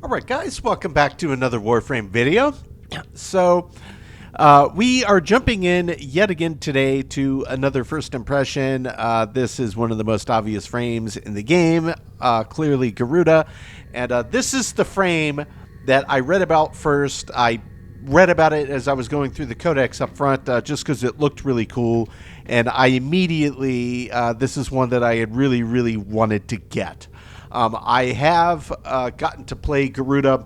Alright guys, welcome back to another Warframe video. So, we are jumping in yet again today to another first impression. This is one of the most obvious frames in the game, clearly Garuda. And this is the frame that I read about first. I read about it as I was going through the codex up front, just because it looked really cool. And I immediately, this is one that I had really wanted to get. I have gotten to play Garuda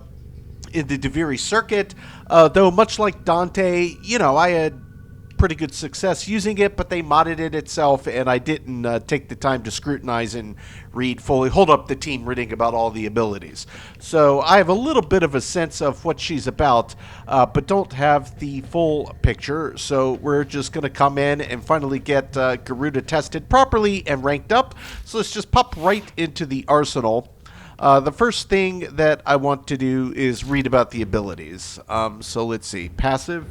in the Duviri Circuit, though much like Dante, you know, I had pretty good success using it, but they modded it itself, and I didn't take the time to scrutinize and read fully, hold up the team reading about all the abilities. So I have a little bit of a sense of what she's about, but don't have the full picture, so we're just going to come in and finally get Garuda tested properly and ranked up. So let's just pop right into the arsenal. The first thing that I want to do is read about the abilities. So let's see. Passive.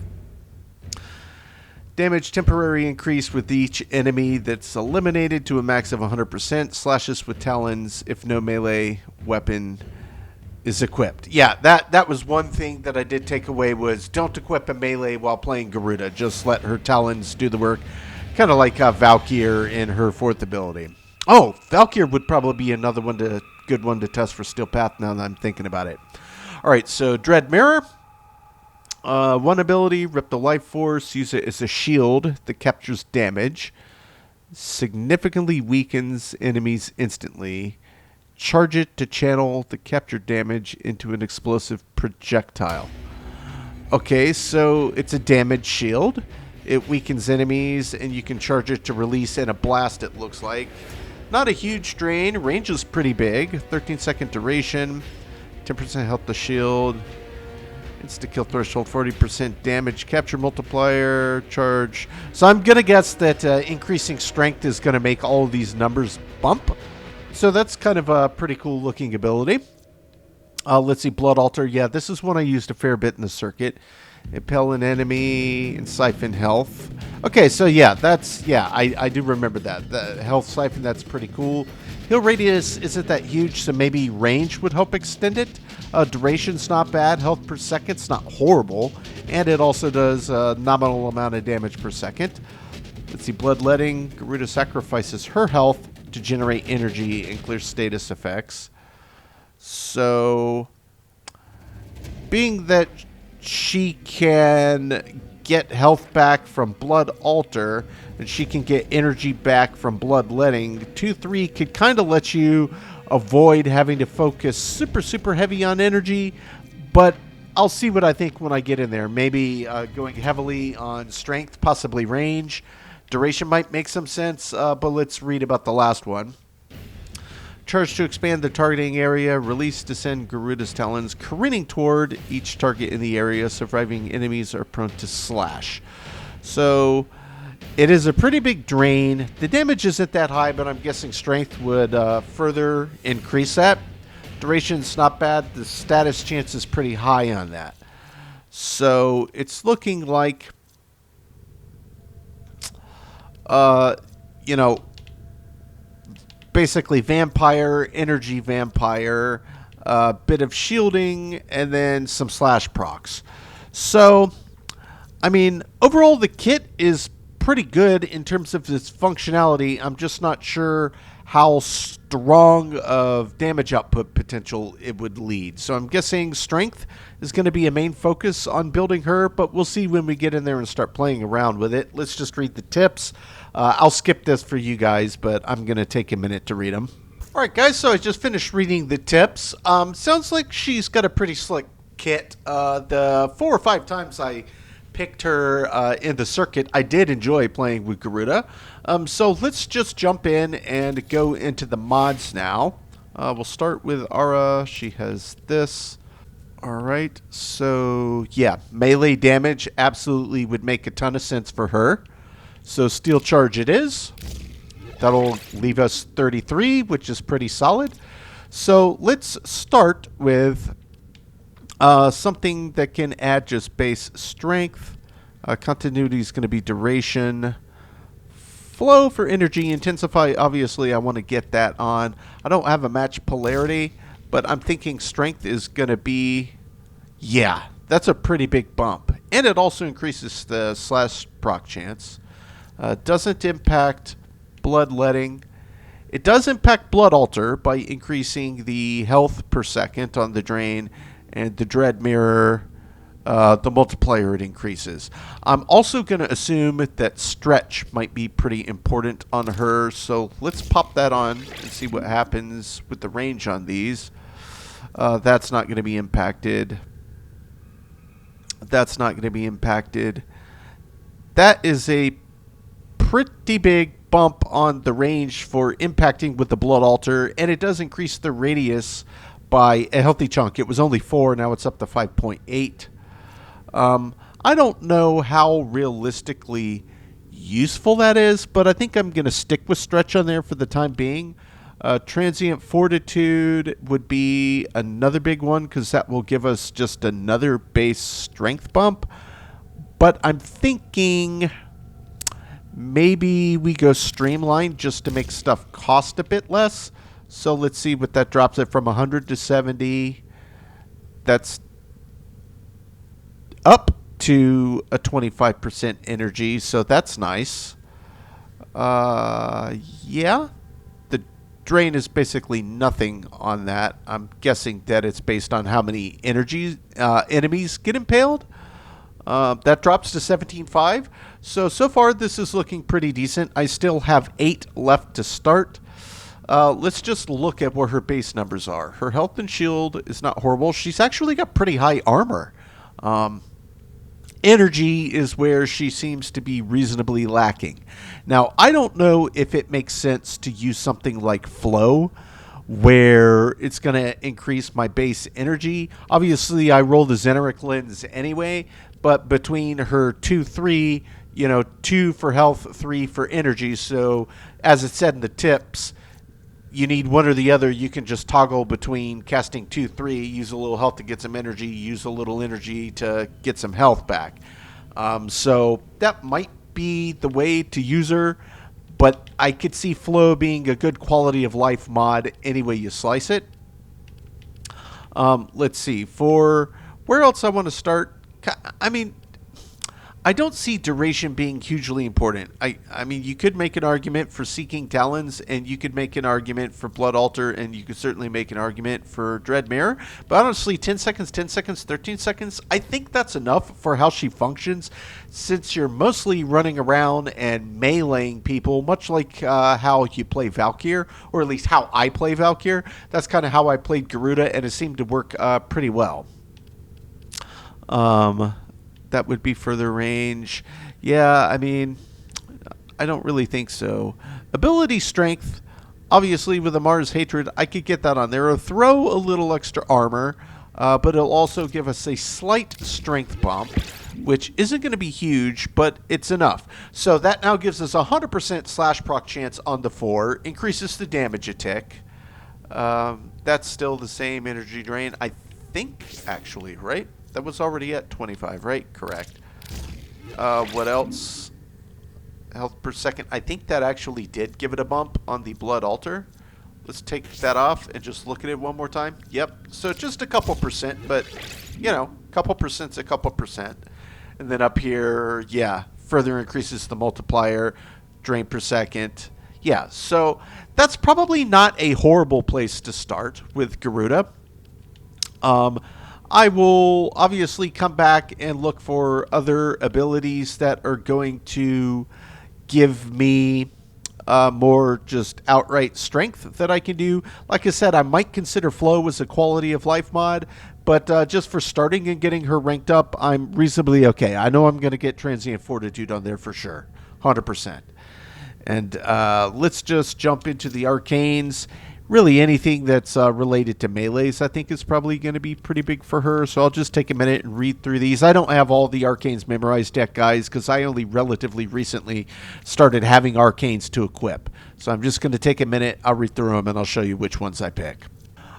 Damage temporary increase with each enemy that's eliminated to a max of 100%. Slashes with talons if no melee weapon is equipped. Yeah, that was one thing that I did take away, was don't equip a melee while playing Garuda. Just let her talons do the work. Kind of like Valkyr in her fourth ability. Oh, Valkyr would probably be another good one to test for Steel Path now that I'm thinking about it. Alright, so Dread Mirror. One ability, Rip the Life Force. Use it as a shield that captures damage. Significantly weakens enemies instantly. Charge it to channel the captured damage into an explosive projectile. Okay, so it's a damage shield. It weakens enemies, and you can charge it to release in a blast, it looks like. Not a huge drain. Range is pretty big. 13-second duration. 10% health to shield. Insta-kill threshold, 40% damage. Capture multiplier, charge. So I'm going to guess that increasing strength is going to make all of these numbers bump. So that's kind of a pretty cool looking ability. Let's see, Blood Altar. Yeah, this is one I used a fair bit in the circuit. Impel an enemy and siphon health. Okay, so yeah, I do remember that. The health siphon, that's pretty cool. Heal radius isn't that huge, so maybe range would help extend it. Duration's not bad. Health per second's not horrible. And it also does a nominal amount of damage per second. Let's see, Bloodletting. Garuda sacrifices her health to generate energy and clear status effects. So, being that she can get health back from Blood Altar, and she can get energy back from Bloodletting, 2-3 could kind of let you avoid having to focus super heavy on energy, but I'll see what I think when I get in there. Maybe going heavily on strength, possibly range. Duration might make some sense, but let's read about the last one. Charge to expand the targeting area. Release to send Garuda's talons careening toward each target in the area. Surviving enemies are prone to slash. So it is a pretty big drain. The damage isn't that high, but I'm guessing strength would further increase that. Duration's not bad. The status chance is pretty high on that. So it's looking like, you know, basically vampire, energy vampire, bit of shielding, and then some slash procs. So, I mean, overall the kit is pretty good in terms of its functionality. I'm just not sure how strong of damage output potential it would lead. So I'm guessing strength is going to be a main focus on building her, but we'll see when we get in there and start playing around with it. Let's just read the tips. I'll skip this for you guys, but I'm going to take a minute to read them. All right, guys, so I just finished reading the tips. Sounds like she's got a pretty slick kit. The 4 or 5 times I picked her in the circuit, I did enjoy playing with Garuda. So let's just jump in and go into the mods now. We'll start with Ara. She has this. All right, so yeah, melee damage absolutely would make a ton of sense for her. So Steel Charge it is. That'll leave us 33, which is pretty solid. So let's start with something that can add just base strength. Continuity is going to be duration. Flow for energy. Intensify, obviously I want to get that on. I don't have a match polarity, but I'm thinking strength is going to be, yeah, that's a pretty big bump. And it also increases the slash proc chance. Doesn't impact bloodletting. It does impact blood alter by increasing the health per second on the drain, and the dread mirror, the multiplier it increases. I'm also going to assume that stretch might be pretty important on her, so let's pop that on and see what happens with the range on these. That's not going to be impacted. That's not going to be impacted. That is a pretty big bump on the range for impacting with the blood alter, and it does increase the radius by a healthy chunk. It was only 4, now it's up to 5.8. I don't know how realistically useful that is, but I think I'm going to stick with stretch on there for the time being. Transient fortitude would be another big one because that will give us just another base strength bump. But I'm thinking maybe we go streamlined just to make stuff cost a bit less. So let's see what that drops it from 100 to 70. That's up to a 25% energy, so that's nice. Yeah. The drain is basically nothing on that. I'm guessing that it's based on how many enemies get impaled. That drops to 17.5. So far this is looking pretty decent. I still have 8 left to start. Let's just look at where her base numbers are. Her health and shield is not horrible. She's actually got pretty high armor. Energy is where she seems to be reasonably lacking. Now, I don't know if it makes sense to use something like Flow, where it's going to increase my base energy. Obviously, I roll the Xeneric lens anyway, but between her 2-3, 2 for health, 3 for energy. So, as it said in the tips, you need one or the other. You can just toggle between casting 2-3, use a little health to get some energy, use a little energy to get some health back. So that might be the way to use her, but I could see Flow being a good quality of life mod any way you slice it. Let's see. For where else I want to start, I mean, I don't see duration being hugely important. I mean, you could make an argument for Seeking Talons, and you could make an argument for Blood Altar, and you could certainly make an argument for Dread Mirror. But honestly, 10 seconds, 10 seconds, 13 seconds, I think that's enough for how she functions, since you're mostly running around and meleeing people, much like how you play Valkyr, or at least how I play Valkyr. That's kind of how I played Garuda, and it seemed to work pretty well. That would be further range. Yeah, I mean, I don't really think so. Ability strength, obviously with the Mars Hatred, I could get that on there. It'll throw a little extra armor, but it'll also give us a slight strength bump, which isn't going to be huge, but it's enough. So that now gives us 100% slash proc chance on the 4, increases the damage a tick. That's still the same energy drain, I think, actually, right? That was already at 25, right? Correct. What else? Health per second. I think that actually did give it a bump on the Blood Altar. Let's take that off and just look at it one more time. Yep. So just a couple percent, but, couple percent's a couple percent. And then up here, yeah, further increases the multiplier, drain per second. Yeah, so that's probably not a horrible place to start with Garuda. I will obviously come back and look for other abilities that are going to give me more just outright strength that I can do. Like I said, I might consider Flow as a quality of life mod, but just for starting and getting her ranked up, I'm reasonably okay. I know I'm going to get Transient Fortitude on there for sure, 100%. And let's just jump into the arcanes. Really anything that's related to melees, I think, is probably going to be pretty big for her. So I'll just take a minute and read through these. I don't have all the arcanes memorized yet, guys, because I only relatively recently started having arcanes to equip. So I'm just going to take a minute. I'll read through them, and I'll show you which ones I pick.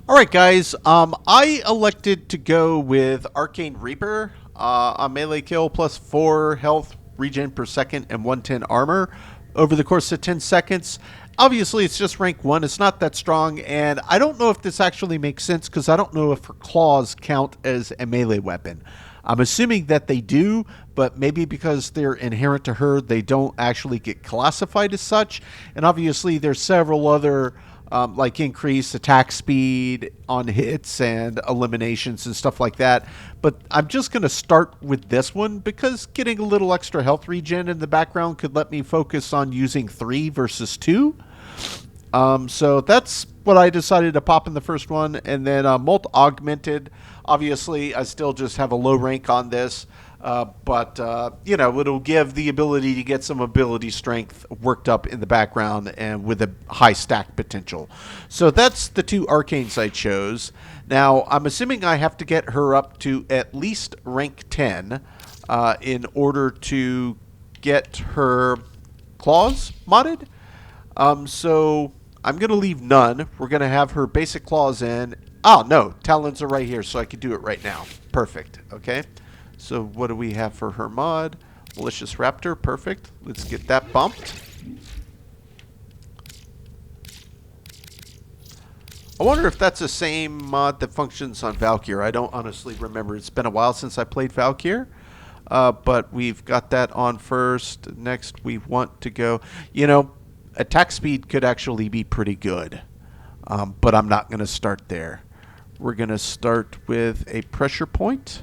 All right, guys. I elected to go with Arcane Reaper on melee kill plus 4 health regen per second and 110 armor over the course of 10 seconds. Obviously, it's just rank 1. It's not that strong, and I don't know if this actually makes sense because I don't know if her claws count as a melee weapon. I'm assuming that they do, but maybe because they're inherent to her, they don't actually get classified as such. And obviously, there's several other like increased attack speed on hits and eliminations and stuff like that. But I'm just going to start with this one because getting a little extra health regen in the background could let me focus on using 3 versus 2. So that's what I decided to pop in the first one. And then Molt Augmented. Obviously, I still just have a low rank on this. But you know, it'll give the ability to get some ability strength worked up in the background and with a high stack potential. So that's the 2 arcanes I chose. Now, I'm assuming I have to get her up to at least rank 10 in order to get her claws modded. So I'm going to leave none. We're going to have her basic claws in. Oh, no, talons are right here, so I can do it right now. Perfect, okay? So what do we have for her mod? Malicious Raptor, perfect. Let's get that bumped. I wonder if that's the same mod that functions on Valkyr. I don't honestly remember. It's been a while since I played Valkyr. But we've got that on first. Next, we want to go... You know, attack speed could actually be pretty good. But I'm not going to start there. We're going to start with a pressure point.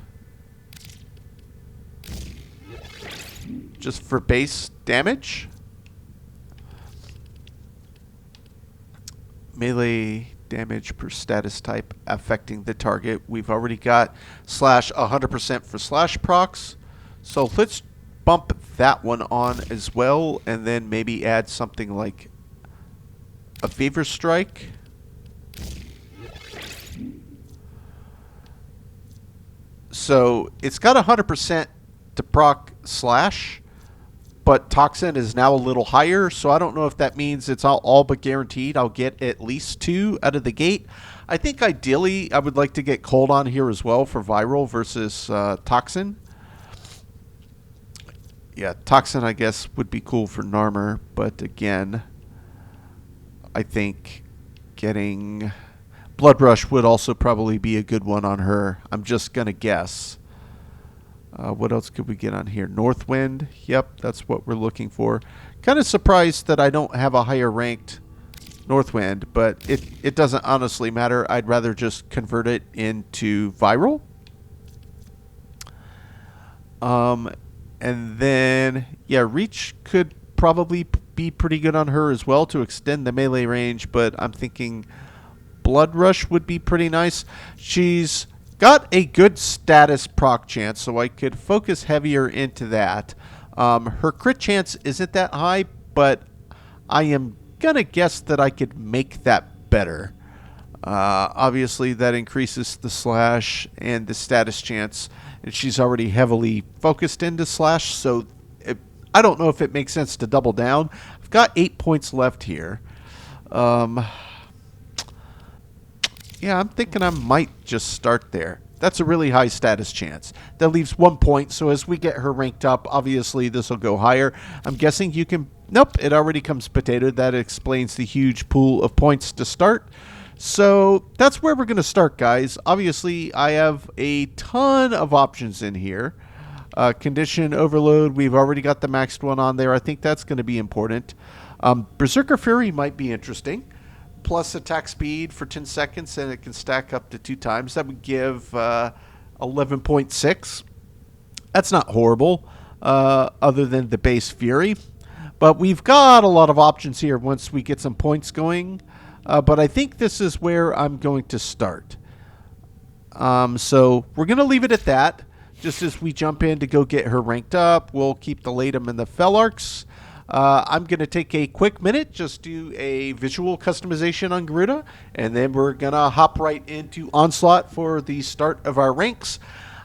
Just for base damage. Melee damage per status type affecting the target. We've already got slash 100% for slash procs. So let's bump that one on as well. And then maybe add something like a Fever Strike. So it's got 100% to proc slash. But Toxin is now a little higher, so I don't know if that means it's all but guaranteed I'll get at least 2 out of the gate. I think ideally I would like to get Cold on here as well for Viral versus Toxin. Yeah, Toxin I guess would be cool for Narmer, but again, I think getting Blood Rush would also probably be a good one on her. I'm just going to guess. What else could we get on here? Northwind. Yep, that's what we're looking for. Kind of surprised that I don't have a higher ranked Northwind, but it doesn't honestly matter. I'd rather just convert it into Viral. And then, yeah, Reach could probably be pretty good on her as well to extend the melee range, but I'm thinking Blood Rush would be pretty nice. She's got a good status proc chance, so I could focus heavier into that. Her crit chance isn't that high, but I am going to guess that I could make that better. Obviously, that increases the slash and the status chance, and she's already heavily focused into slash, so I don't know if it makes sense to double down. I've got 8 points left here. Yeah, I'm thinking I might just start there. That's a really high status chance. That leaves 1 point, so as we get her ranked up, obviously this will go higher. I'm guessing you can... Nope, it already comes potato. That explains the huge pool of points to start. So that's where we're going to start, guys. Obviously, I have a ton of options in here. Condition Overload, we've already got the maxed one on there. I think that's going to be important. Berserker Fury might be interesting. Plus attack speed for 10 seconds, and it can stack up to 2 times. That would give 11.6. That's not horrible, other than the base Fury. But we've got a lot of options here once we get some points going. But I think this is where I'm going to start. So we're going to leave it at that. Just as we jump in to go get her ranked up, we'll keep the Latum and the Felarks. I'm going to take a quick minute, just do a visual customization on Garuda, and then we're going to hop right into Onslaught for the start of our ranks.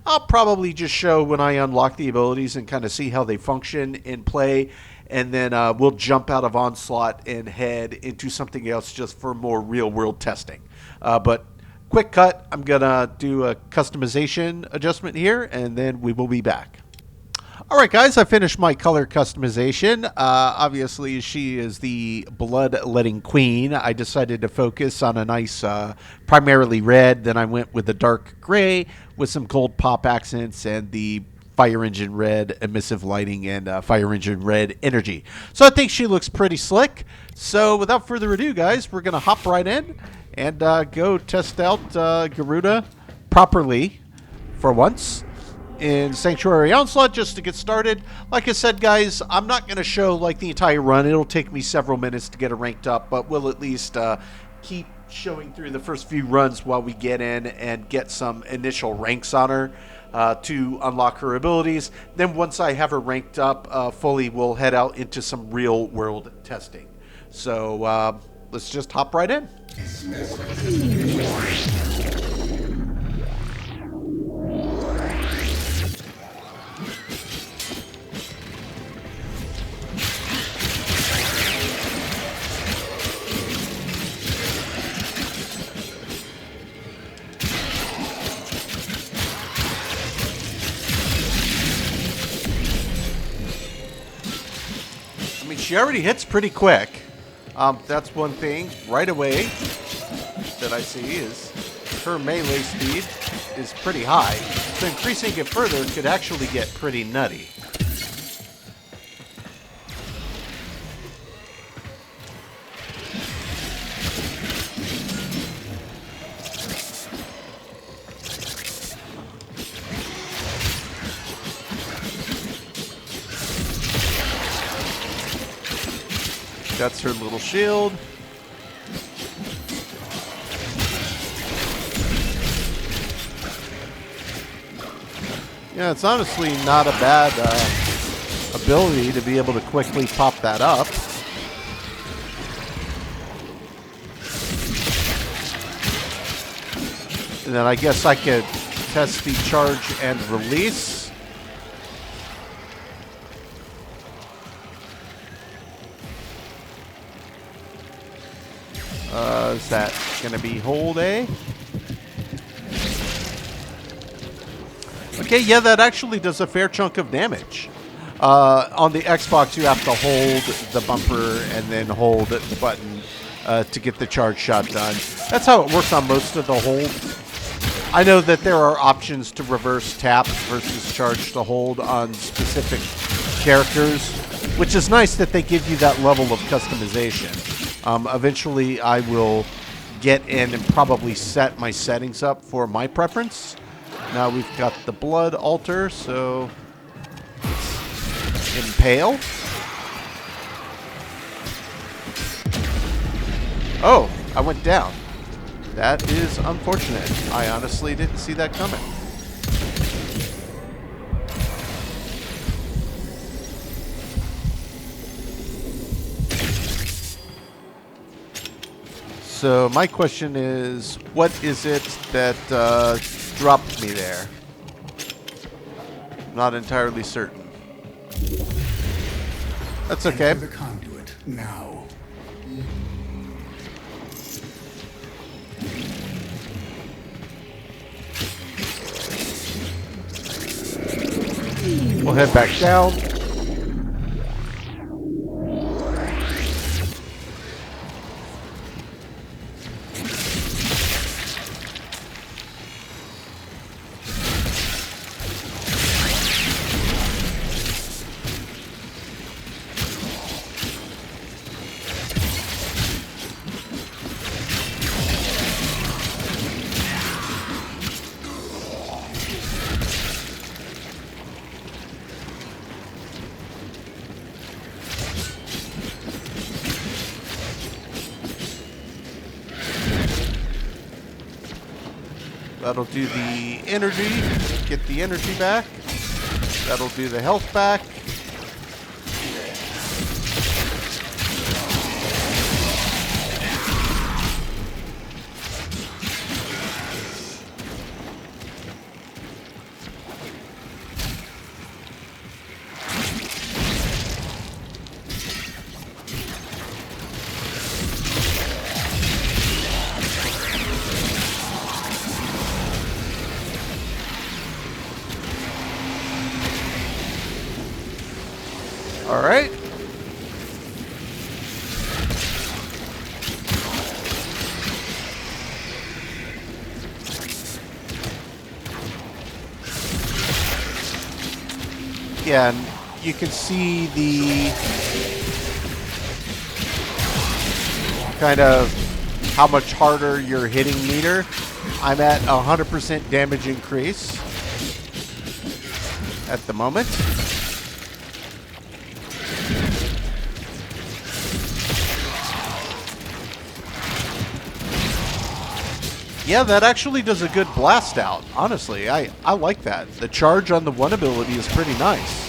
I'll probably just show when I unlock the abilities and kind of see how they function in play, and then we'll jump out of Onslaught and head into something else just for more real-world testing. But quick cut, I'm going to do a customization adjustment here, and then we will be back. All right, guys, I finished my color customization. Obviously, she is the blood-letting queen. I decided to focus on a nice, primarily red. Then I went with a dark gray with some gold pop accents and the fire engine red emissive lighting and fire engine red energy. So I think she looks pretty slick. So without further ado, guys, we're going to hop right in and go test out Garuda properly for once in Sanctuary Onslaught just to get started. Like I said, guys, I'm not going to show like the entire run. It'll take me several minutes to get her ranked up, but we'll at least keep showing through the first few runs while we get in and get some initial ranks on her to unlock her abilities. Then once I have her ranked up fully, we'll head out into some real world testing. So let's just hop right in. She already hits pretty quick. That's one thing right away that I see is her melee speed is pretty high. So increasing it further could actually get pretty nutty. That's her little shield. Yeah, it's honestly not a bad ability to be able to quickly pop that up. And then I guess I could test the charge and release. Is that going to be hold A? Okay, yeah, that actually does a fair chunk of damage. On the Xbox, you have to hold the bumper and then hold the button to get the charge shot done. That's how it works on most of the hold. I know that there are options to reverse tap versus charge to hold on specific characters, which is nice that they give you that level of customization. Eventually, I will get in and probably set my settings up for my preference. Now we've got the blood altar, so let's impale. Oh, I went down. That is unfortunate. I honestly didn't see that coming. So my question is, what is it that dropped me there? Not entirely certain. That's okay. Enter the conduit now. We'll head back down. That'll do the energy, get the energy back. That'll do the health back. Yeah, and you can see the kind of how much harder you're hitting meter. I'm at 100% damage increase at the moment. Yeah, that actually does a good blast out. Honestly, I like that. The charge on the one ability is pretty nice.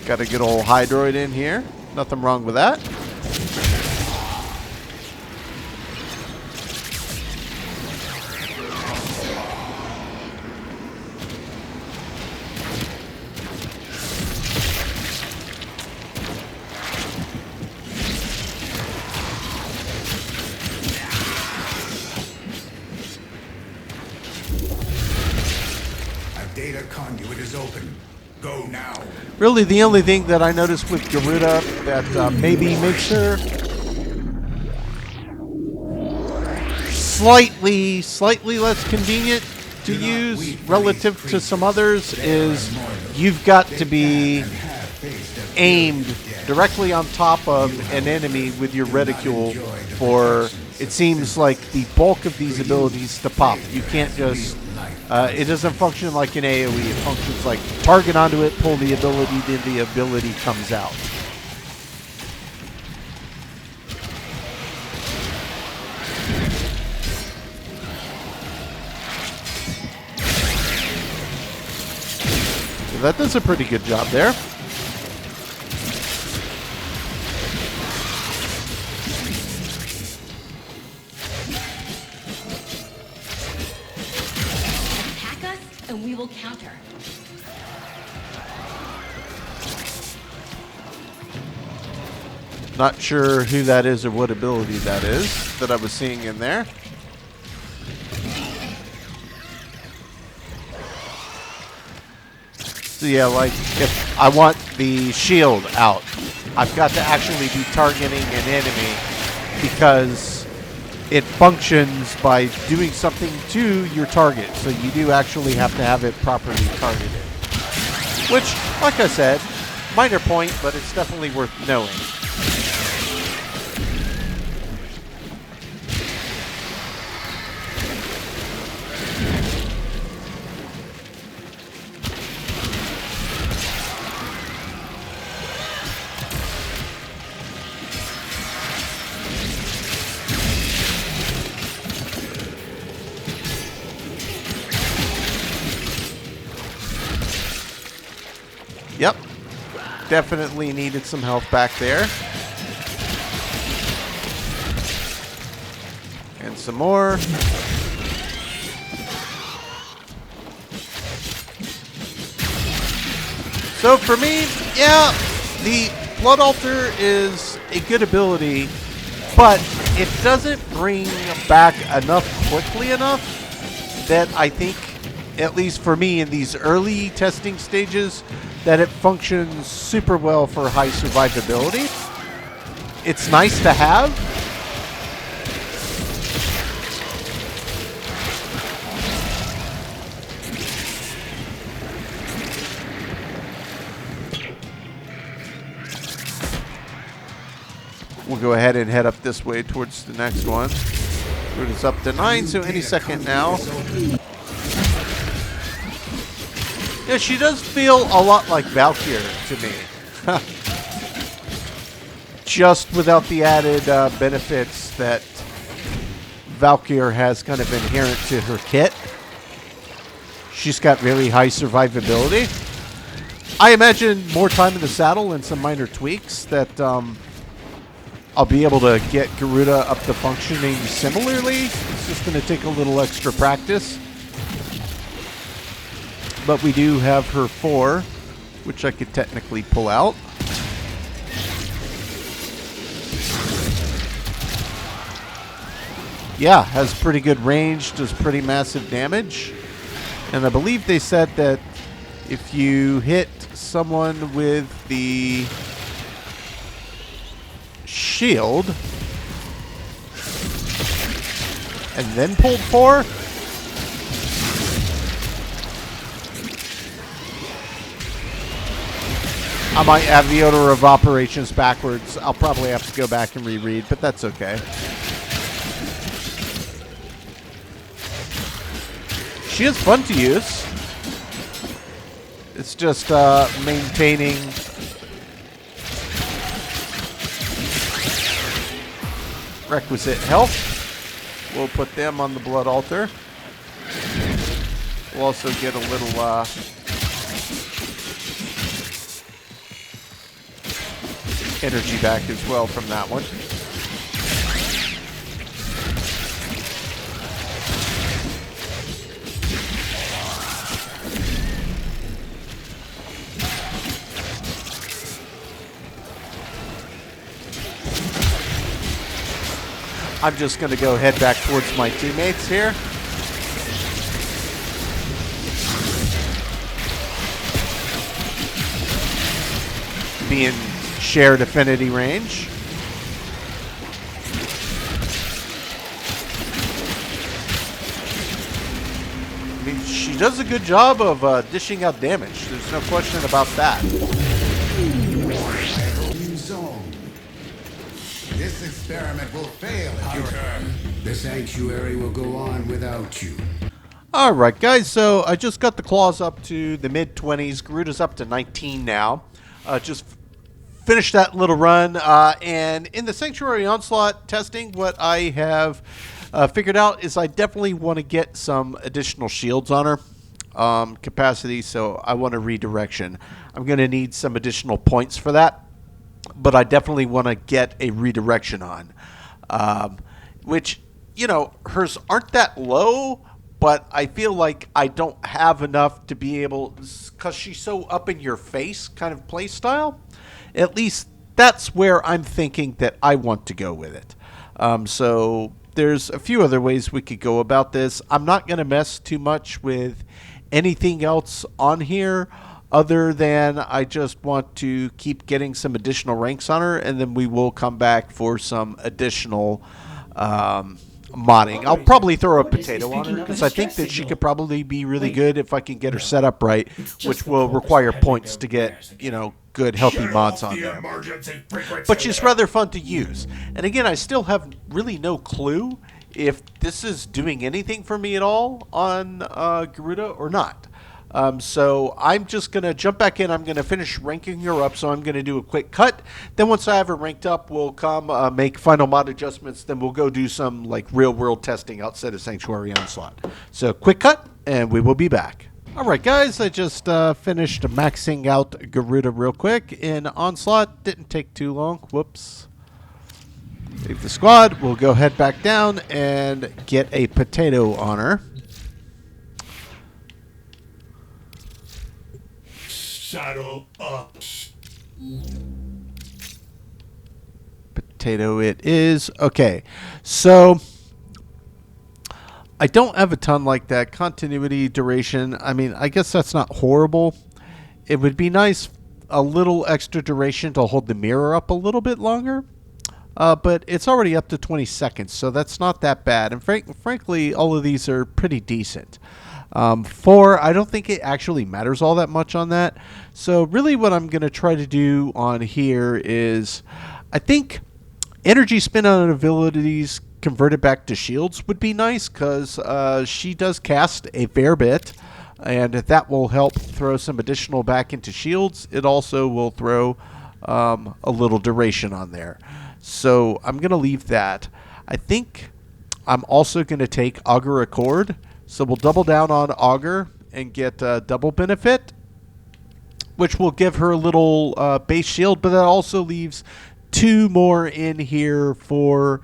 Got a good old Hydroid in here. Nothing wrong with that. Data conduit is open. Go now. Really, the only thing that I noticed with Garuda that maybe makes her slightly less convenient to use relative to some others is you've got to be aimed directly on top of an enemy with your reticule for, it seems like, the bulk of these abilities to pop. You can't just... it doesn't function like an AoE. It functions like target onto it, pull the ability, then the ability comes out. So that does a pretty good job there. And we will counter. Not sure who that is or what ability that is that I was seeing in there. So yeah, like if I want the shield out, I've got to actually be targeting an enemy because it functions by doing something to your target. So you do actually have to have it properly targeted. Which, like I said, minor point, but it's definitely worth knowing. Yep. Definitely needed some health back there. And some more. So for me, yeah, the Blood Altar is a good ability, but it doesn't bring back enough quickly enough that I think, at least for me in these early testing stages, that it functions super well for high survivability. It's nice to have. We'll go ahead and head up this way towards the next one. It's up to 9, so any second now. Yeah, she does feel a lot like Valkyr to me. Just without the added benefits that Valkyr has kind of inherent to her kit. She's got really high survivability. I imagine more time in the saddle and some minor tweaks that I'll be able to get Garuda up to functioning similarly. It's just going to take a little extra practice. But we do have her 4, which I could technically pull out. Yeah, has pretty good range, does pretty massive damage. And I believe they said that if you hit someone with the shield and then pulled 4, I might have the order of operations backwards. I'll probably have to go back and reread, but that's okay. She is fun to use. It's just maintaining requisite health. We'll put them on the blood altar. We'll also get a little energy back as well from that one. I'm just going to go head back towards my teammates here. Be in shared affinity range. I mean, she does a good job of dishing out damage. There's no question about that. This experiment will fail if you're... The sanctuary will go on without you. Alright guys, so I just got the claws up to the mid-20s. Garuda's up to 19 now. Just finished that little run. And in the Sanctuary Onslaught testing, what I have figured out is I definitely want to get some additional shields on her capacity. So I want a redirection. I'm going to need some additional points for that. But I definitely want to get a redirection on. Which, you know, hers aren't that low, but I feel like I don't have enough to be able, because she's so up in your face kind of play style. At least that's where I'm thinking that I want to go with it. So there's a few other ways we could go about this. I'm not going to mess too much with anything else on here, other than I just want to keep getting some additional ranks on her, and then we will come back for some additional modding. I'll probably throw a potato on her, because I think that she could probably be really good if I can get her set up right, which will require points to get, you know, good healthy mods on there. But she's rather fun to use. And again, I still have really no clue if this is doing anything for me at all on Garuda or not. So I'm just going to jump back in. I'm going to finish ranking her up. So I'm going to do a quick cut. Then once I have her ranked up, we'll come make final mod adjustments. Then we'll go do some like real world testing outside of Sanctuary Onslaught. So quick cut and we will be back. All right, guys, I just finished maxing out Garuda real quick in Onslaught. Didn't take too long. Whoops. Leave the squad. We'll go head back down and get a potato on her. Saddle up. Potato it is. Okay, so I don't have a ton like that. Continuity, duration, I mean, I guess that's not horrible. It would be nice a little extra duration to hold the mirror up a little bit longer. But it's already up to 20 seconds, so that's not that bad. And frankly, all of these are pretty decent. 4, I don't think it actually matters all that much on that. So really what I'm going to try to do on here is, I think energy spin on abilities converted back to shields would be nice, because she does cast a fair bit, and that will help throw some additional back into shields. It also will throw a little duration on there. So I'm going to leave that. I think I'm also going to take Augur Accord. So we'll double down on Augur and get double benefit, which will give her a little base shield, but that also leaves 2 more in here for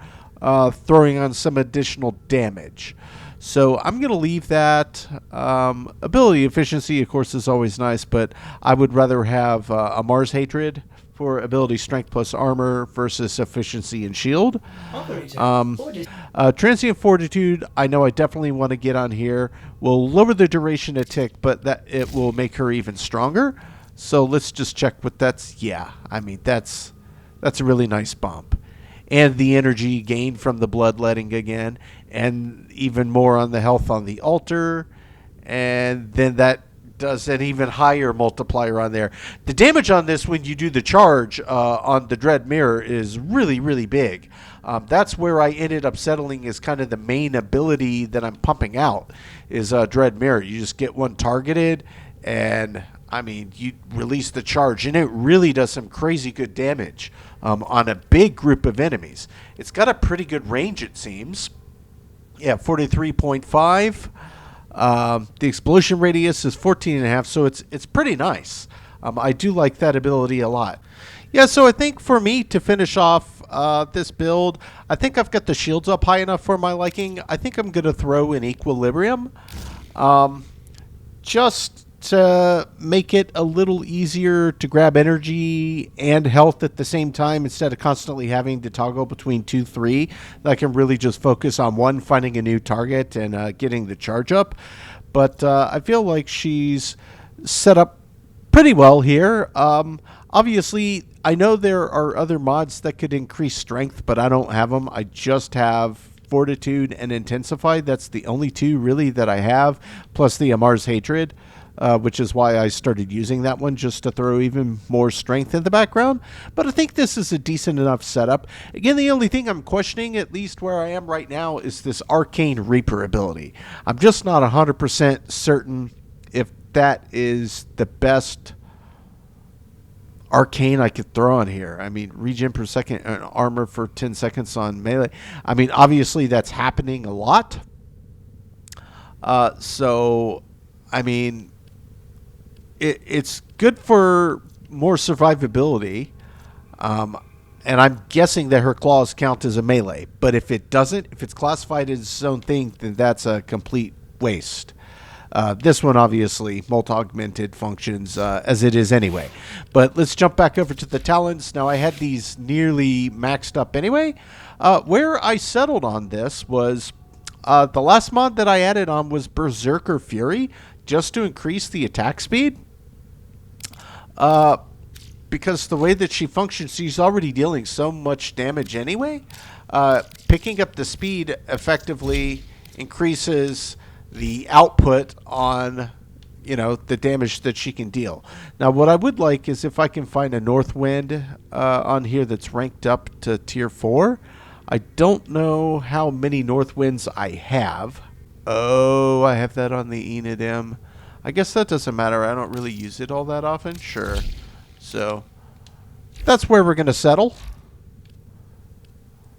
throwing on some additional damage. So I'm going to leave that. Ability efficiency, of course, is always nice, but I would rather have a Mars Hatred for ability strength plus armor versus efficiency and shield. Transient Fortitude, I know I definitely want to get on here. We'll lower the duration a tick, but that it will make her even stronger. So let's just check what that's. Yeah, I mean, that's a really nice bump. And the energy gained from the bloodletting again, and even more on the health on the altar. And then that does an even higher multiplier on there. The damage on this when you do the charge on the Dread Mirror is really, really big. That's where I ended up settling as kind of the main ability that I'm pumping out is Dread Mirror. You just get one targeted, and I mean, you release the charge, and it really does some crazy good damage on a big group of enemies. It's got a pretty good range, it seems. Yeah, 43.5. The explosion radius is 14.5, so it's pretty nice. I do like that ability a lot. Yeah, so I think for me to finish off this build, I think I've got the shields up high enough for my liking. I think I'm going to throw in Equilibrium. Just to make it a little easier to grab energy and health at the same time instead of constantly having to toggle between 2, 3. I can really just focus on one, finding a new target and getting the charge up. But I feel like she's set up pretty well here. Obviously, I know there are other mods that could increase strength, but I don't have them. I just have Fortitude and Intensify. That's the only two really that I have, plus the Amar's Hatred. Which is why I started using that one, just to throw even more strength in the background. But I think this is a decent enough setup. Again, the only thing I'm questioning, at least where I am right now, is this Arcane Reaper ability. I'm just not 100% certain if that is the best arcane I could throw on here. I mean, regen per second and armor for 10 seconds on melee. I mean, obviously that's happening a lot. So, I mean, it's good for more survivability, and I'm guessing that her claws count as a melee. But if it doesn't, if it's classified as its own thing, then that's a complete waste. This one obviously multi-augmented functions as it is anyway. But let's jump back over to the talents. Now I had these nearly maxed up anyway. Where I settled on this was the last mod that I added on was Berserker Fury, just to increase the attack speed. Because the way that she functions, she's already dealing so much damage anyway. Picking up the speed effectively increases the output on, the damage that she can deal. Now, what I would like is if I can find a Northwind on here that's ranked up to tier 4. I don't know how many Northwinds I have. Oh, I have that on the Enid M. I guess that doesn't matter. I don't really use it all that often. Sure. So, that's where we're going to settle.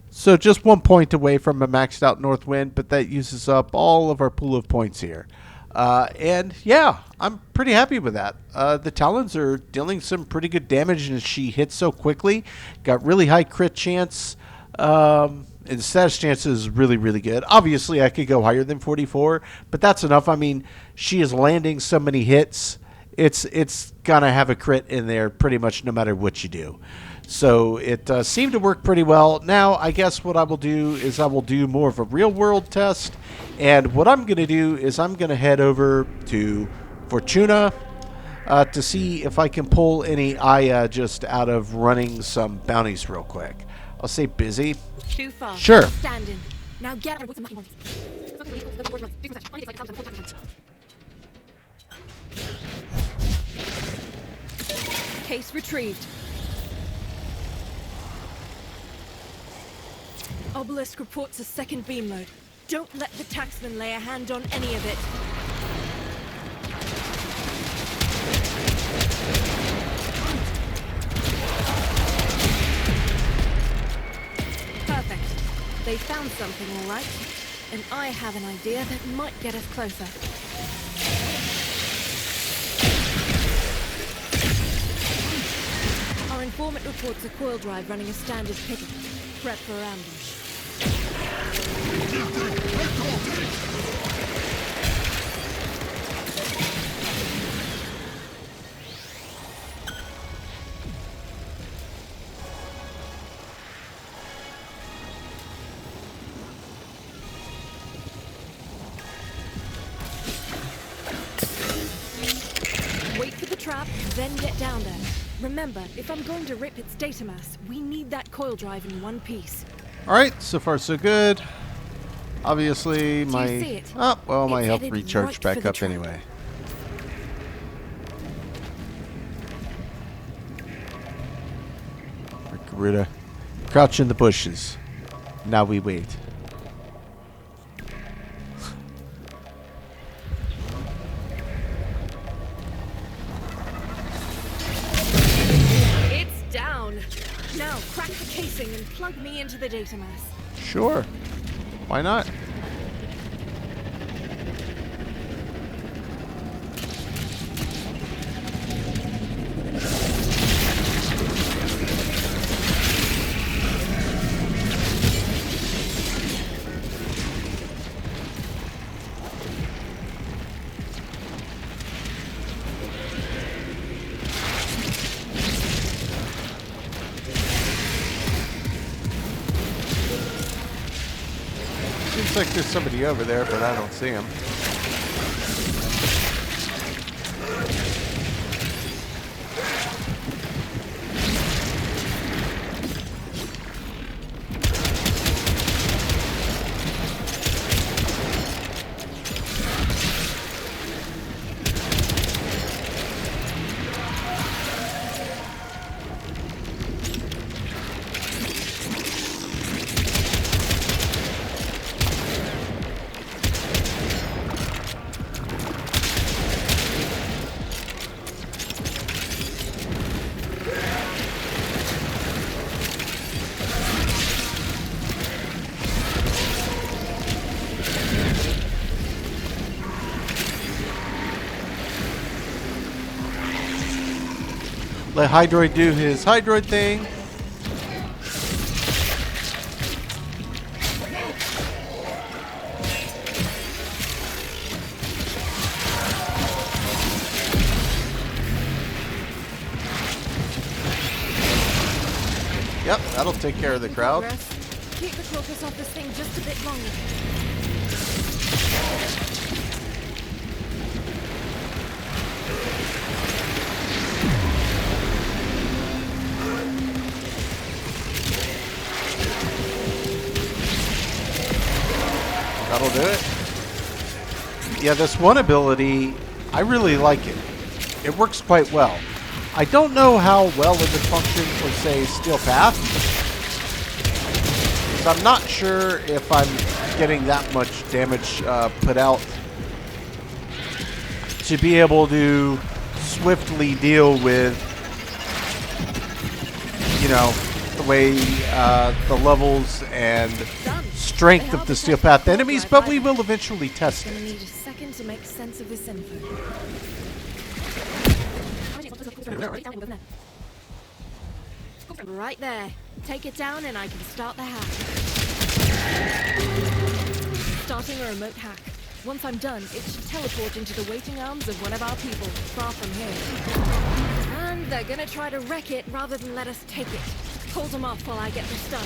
So, just 1 point away from a maxed out Northwind, but that uses up all of our pool of points here. And, yeah, I'm pretty happy with that. The Talons are dealing some pretty good damage, and she hits so quickly. Got really high crit chance. And status chance is really, really good. Obviously, I could go higher than 44, but that's enough. I mean, she is landing so many hits. It's going to have a crit in there pretty much no matter what you do. So it seemed to work pretty well. Now, I guess what I will do is I will do more of a real-world test. And what I'm going to do is I'm going to head over to Fortuna to see if I can pull any Aya just out of running some bounties real quick. I'll say busy. Too far. Sure. Standing. Now gather with some. Case retrieved. Obelisk reports a second beam load. Don't let the taxman lay a hand on any of it. Perfect. They found something, all right. And I have an idea that might get us closer. Our informant reports a coil drive running a standard picket. Prep for ambush. Wait for the trap, then get down there. Remember, if I'm going to rip its data mass, we need that coil drive in one piece. Alright, so far so good. Obviously, Do you see my... it? Oh, well, my It's health headed recharged right for back the up trap. anyway. Garuda. Crouch in the bushes. Now we wait. It's down. Now crack the casing and plug me into the data mass. Sure. Why not? Seems like there's somebody over there, but I don't see him. Let Hydroid do his Hydroid thing. Yep, that'll take care of the crowd. Keep the focus off this thing just a bit longer. That'll do it. Yeah, this one ability, I really like it. It works quite well. I don't know how well it would function for, say, Steel Path. So I'm not sure if I'm getting that much damage put out to be able to swiftly deal with, you know, the way the levels and strength of the Steel Path enemies, but we will eventually test Gonna it. need a second to make sense of this info. Right there. Take it down and I can start the hack. Starting a remote hack. Once I'm done, it should teleport into the waiting arms of one of our people, far from here. And they're gonna try to wreck it rather than let us take it. Hold them off while I get this done.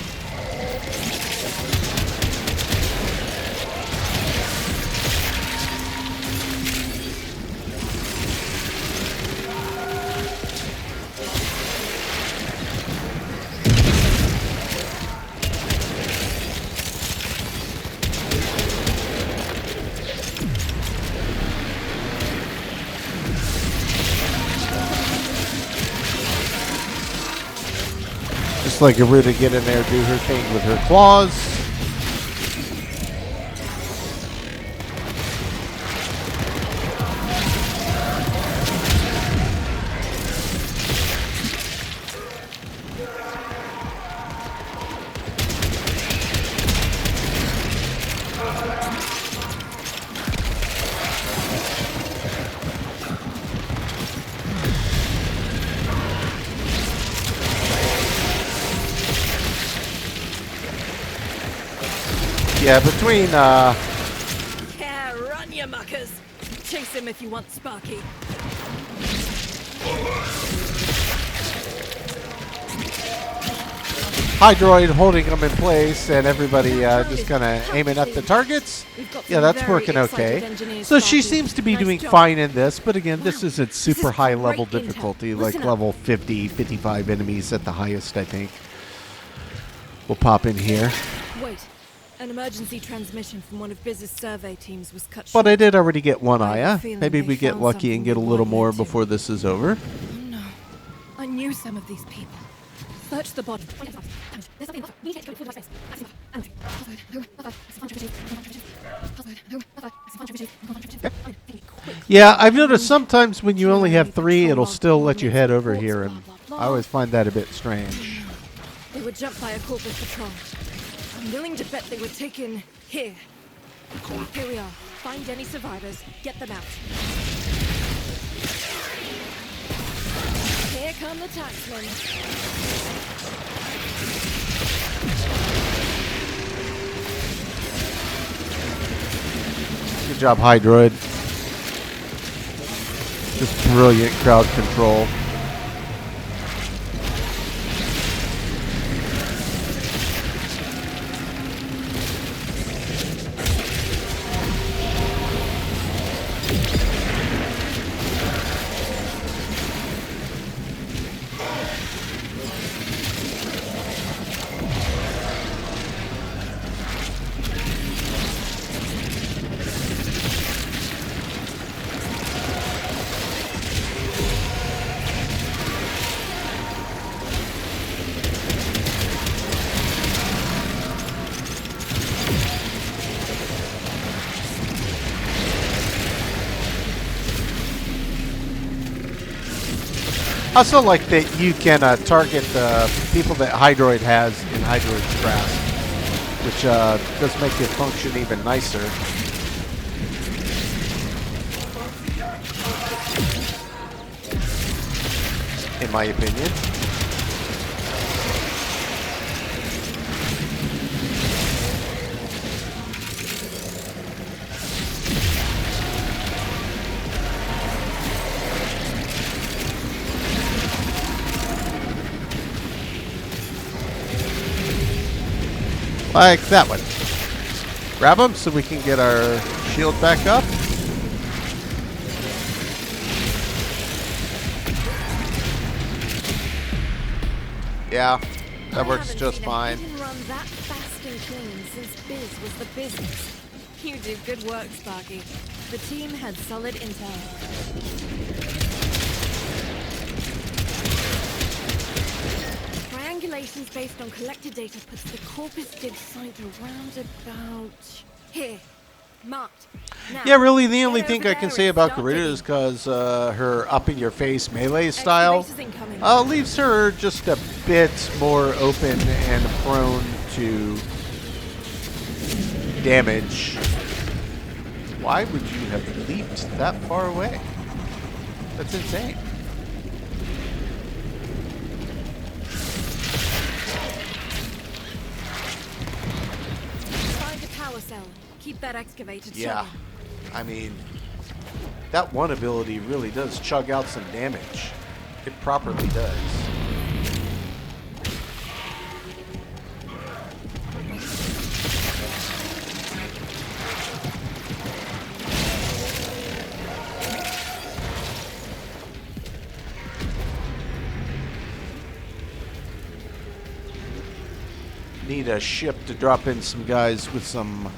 Just like Garuda get in there, do her thing with her claws. Yeah, between Yeah, run, you muckers. Chase him if you want Sparky. Hydroid holding them in place and everybody just kind of aiming at the targets. Yeah, that's working okay. So she seems to be doing fine in this, but again, this isn't super high level difficulty, like level 50, 55 enemies at the highest, I think. We'll pop in here. Wait, an emergency transmission from one of Biz's survey teams was cut But short. I did already get one I have a Aya. feeling Maybe they we get found lucky and something get a we little weren't more meant to. before this is over. Oh no, I knew some of these people. Search the body. Yeah, I've noticed sometimes when you only have 3, it'll still let you head over here, and I always find that a bit strange. They were jumped by a corpus patrol. I'm willing to bet they were taken here. Here we are. Find any survivors. Get them out. Here come the taxmen. Good job, Hydroid. Just brilliant crowd control. I also like that you can target the people that Hydroid has in Hydroid's grasp, which does make it function even nicer. In my opinion. Like that one. Grab them so we can get our shield back up. Yeah, that works just fine. I haven't seen a hit and run that fast and clean since Biz was the business. You did good work, Sparky. The team had solid intel. Triangulations based on collected data puts the Corpus dig site around about here. Marked. Now, Yeah, really, the only get thing over I can there say and about start Garuda digging. is because her up-in-your-face melee style Excavators incoming. leaves her just a bit more open and prone to damage. Why would you have leaped that far away? That's insane. Find a power cell. Keep that excavator Yeah, chugging. I mean, that one ability really does chug out some damage. It properly does. Need a ship to drop in some guys with some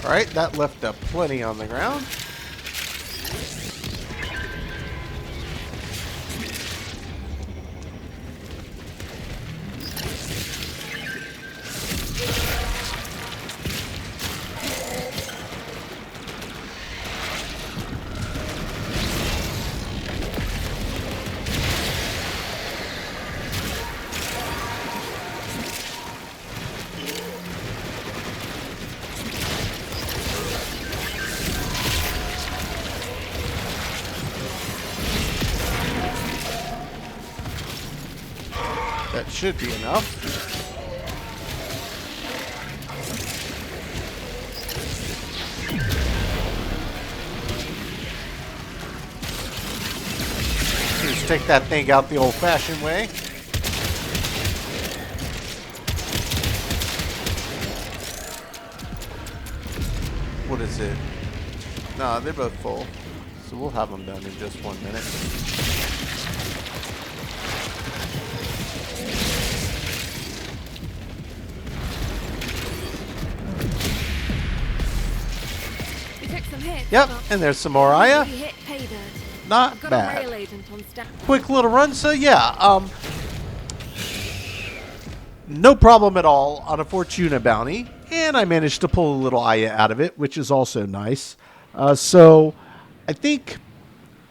Alright, that left plenty on the ground. That should be enough. Here's take that thing out the old-fashioned way. What is it? No, they're both full. So we'll have them done in just 1 minute. We took some hits. Yep, but and there's some more Aya. we hit pay dirt. Not I've got bad. a rail agent on staff. Quick little run. So yeah, no problem at all on a Fortuna bounty, and I managed to pull a little Aya out of it, which is also nice. So I think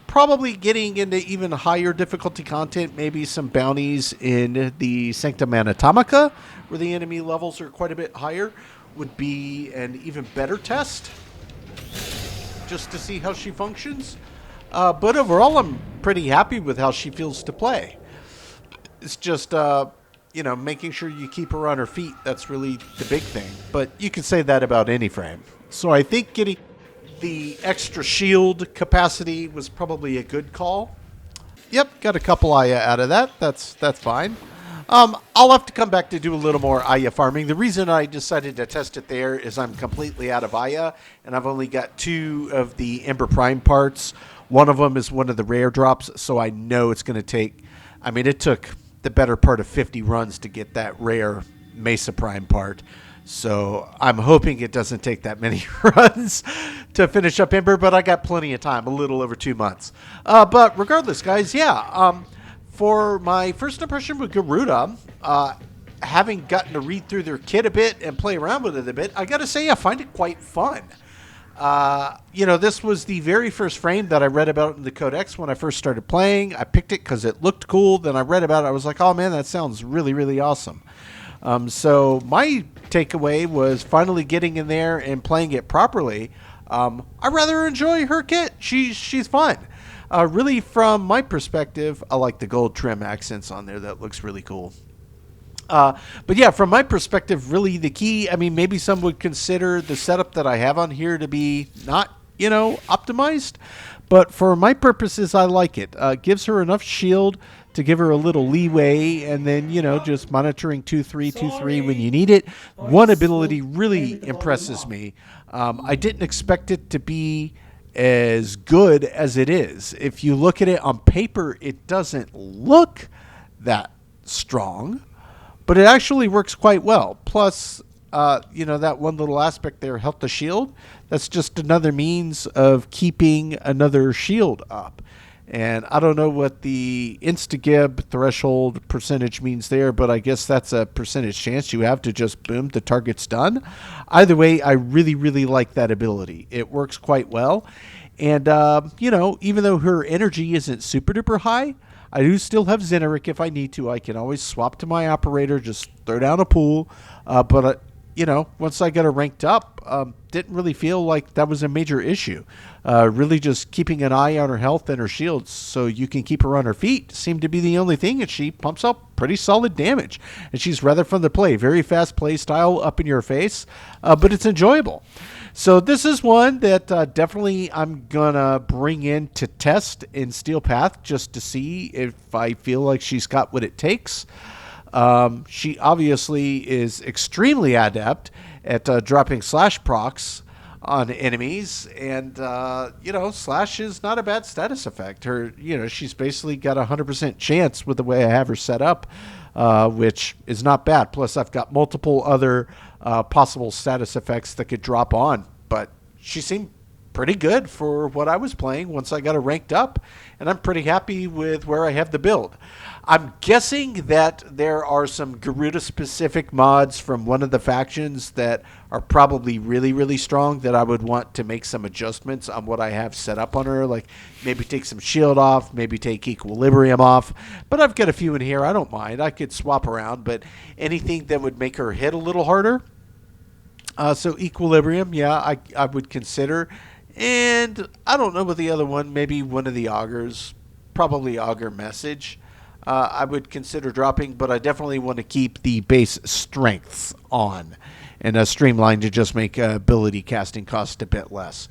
probably getting into even higher difficulty content, maybe some bounties in the Sanctum Anatomica, where the enemy levels are quite a bit higher, would be an even better test, just to see how she functions. But overall, I'm pretty happy with how she feels to play. It's just, you know, making sure you keep her on her feet. That's really the big thing. But you can say that about any frame. So I think getting the extra shield capacity was probably a good call. Yep, got a couple Aya out of that. That's fine. I'll have to come back to do a little more Aya farming. The reason I decided to test it there is I'm completely out of Aya, and I've only got 2 of the Ember Prime parts. One of them is one of the rare drops, so I know it's going to take... I mean, it took the better part of 50 runs to get that rare Mesa Prime part. So I'm hoping it doesn't take that many runs to finish up Ember, but I got plenty of time, a little over 2 months. But regardless, guys, yeah, for my first impression with Garuda, having gotten to read through their kit a bit and play around with it a bit, I got to say I find it quite fun. You know, this was the very first frame that I read about in the codex when I first started playing. I picked it because it looked cool. Then I read about it. I was like, oh, man, that sounds really, really awesome. So my takeaway was finally getting in there and playing it properly. I rather enjoy her kit. She's fun. Really, from my perspective, I like the gold trim accents on there. That looks really cool. But yeah, from my perspective, really the key, I mean, maybe some would consider the setup that I have on here to be not, you know, optimized. But for my purposes, I like it. Gives her enough shield to give her a little leeway, and then, you know, just monitoring 2-3, 2-3 when you need it. One ability really impresses me. I didn't expect it to be as good as it is. If you look at it on paper, it doesn't look that strong, but it actually works quite well. Plus, you know, that one little aspect there, Health the Shield, that's just another means of keeping another shield up. And I don't know what the insta-gib threshold percentage means there, but I guess that's a percentage chance you have to just boom, the target's done. Either way, I really, really like that ability. It works quite well. And, you know, even though her energy isn't super duper high, I do still have Zeneric if I need to. I can always swap to my operator, just throw down a pool. But you know, once I got her ranked up, didn't really feel like that was a major issue. Really just keeping an eye on her health and her shields so you can keep her on her feet seemed to be the only thing, and she pumps out pretty solid damage. And she's rather fun to play. Very fast play style, up in your face, but it's enjoyable. So this is one that definitely I'm going to bring in to test in Steel Path just to see if I feel like she's got what it takes. She obviously is extremely adept at dropping slash procs on enemies, and you know, slash is not a bad status effect. Her, you know, she's basically got 100% chance with the way I have her set up, which is not bad. Plus, I've got multiple other possible status effects that could drop on, but she seemed pretty good for what I was playing once I got her ranked up, and I'm pretty happy with where I have the build. I'm guessing that there are some Garuda-specific mods from one of the factions that are probably really, really strong that I would want to make some adjustments on what I have set up on her, like maybe take some shield off, maybe take equilibrium off. But I've got a few in here. I don't mind. I could swap around, but anything that would make her hit a little harder. So equilibrium, yeah, I would consider. And I don't know what the other one, maybe one of the augurs, probably augur message. I would consider dropping, but I definitely want to keep the base strengths on and streamline to just make ability casting cost a bit less.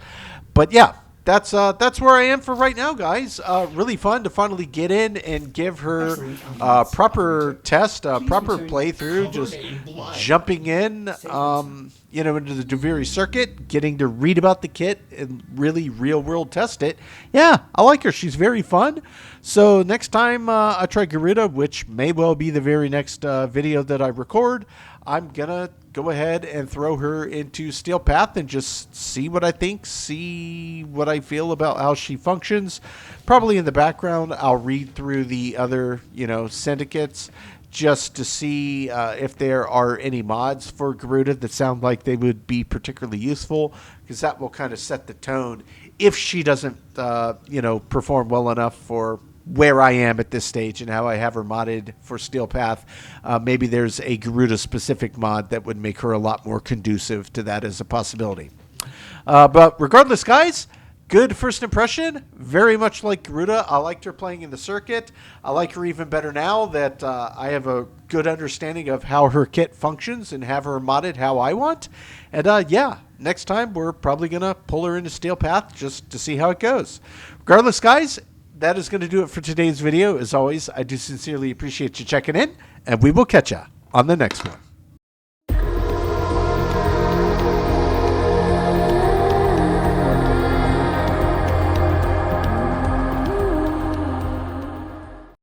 But yeah, that's where I am for right now, guys. Really fun to finally get in and give her proper test, proper playthrough, just jumping in, into the Duviri Circuit, getting to read about the kit and really real world test it. Yeah, I like her. She's very fun. So next time I try Garuda, which may well be the very next video that I record, I'm going to go ahead and throw her into Steel Path and just see what I think, see what I feel about how she functions. Probably in the background, I'll read through the other, syndicates just to see if there are any mods for Garuda that sound like they would be particularly useful, because that will kind of set the tone if she doesn't, perform well enough for where I am at this stage and how I have her modded for Steel Path. Maybe there's a Garuda specific mod that would make her a lot more conducive to that as a possibility. But regardless, guys, good first impression. Very much like Garuda. I liked her playing in the circuit. I like her even better now that I have a good understanding of how her kit functions and have her modded how I want. And next time we're probably going to pull her into Steel Path just to see how it goes. Regardless, guys, that is going to do it for today's video. As always, I do sincerely appreciate you checking in, and we will catch you on the next one.